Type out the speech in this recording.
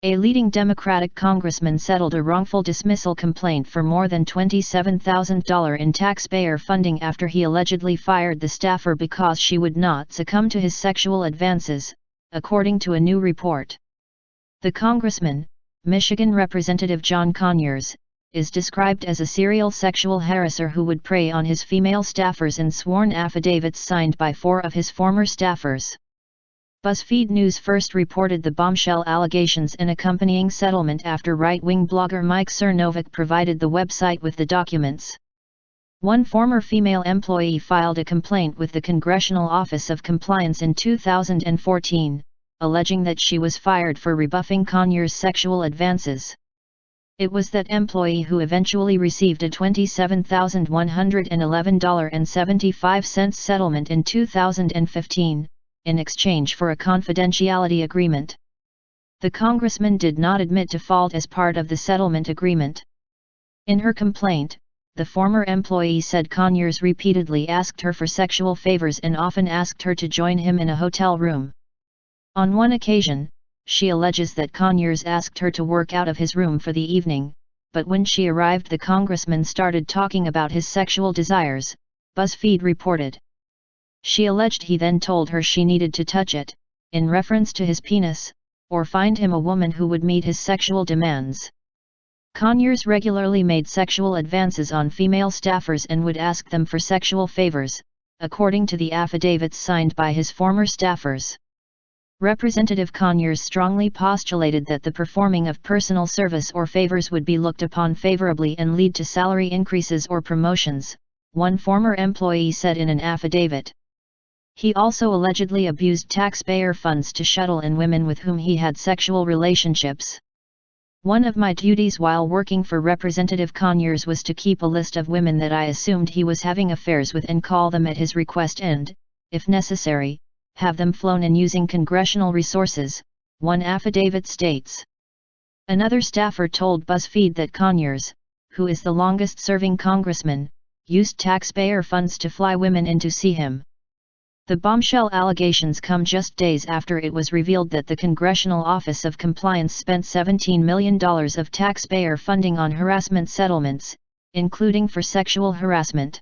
A leading Democratic congressman settled a wrongful dismissal complaint for more than $27,000 in taxpayer funding after he allegedly fired the staffer because she would not succumb to his sexual advances, according to a new report. The congressman, Michigan Representative John Conyers, is described as a serial sexual harasser who would prey on his female staffers in sworn affidavits signed by 4 of his former staffers. BuzzFeed News first reported the bombshell allegations and accompanying settlement after right-wing blogger Mike Cernovic provided the website with the documents. One former female employee filed a complaint with the Congressional Office of Compliance in 2014, alleging that she was fired for rebuffing Conyers' sexual advances. It was that employee who eventually received a $27,111.75 settlement in 2015. In exchange for a confidentiality agreement. The congressman did not admit to fault as part of the settlement agreement. In her complaint, the former employee said Conyers repeatedly asked her for sexual favors and often asked her to join him in a hotel room. On one occasion, she alleges that Conyers asked her to work out of his room for the evening, but when she arrived the congressman started talking about his sexual desires, BuzzFeed reported. She alleged he then told her she needed to touch it, in reference to his penis, or find him a woman who would meet his sexual demands. Conyers regularly made sexual advances on female staffers and would ask them for sexual favors, according to the affidavits signed by his former staffers. Representative Conyers strongly postulated that the performing of personal service or favors would be looked upon favorably and lead to salary increases or promotions, one former employee said in an affidavit. He also allegedly abused taxpayer funds to shuttle in women with whom he had sexual relationships. One of my duties while working for Representative Conyers was to keep a list of women that I assumed he was having affairs with and call them at his request and, if necessary, have them flown in using congressional resources, one affidavit states. Another staffer told BuzzFeed that Conyers, who is the longest-serving congressman, used taxpayer funds to fly women in to see him. The bombshell allegations come just days after it was revealed that the Congressional Office of Compliance spent $17 million of taxpayer funding on harassment settlements, including for sexual harassment.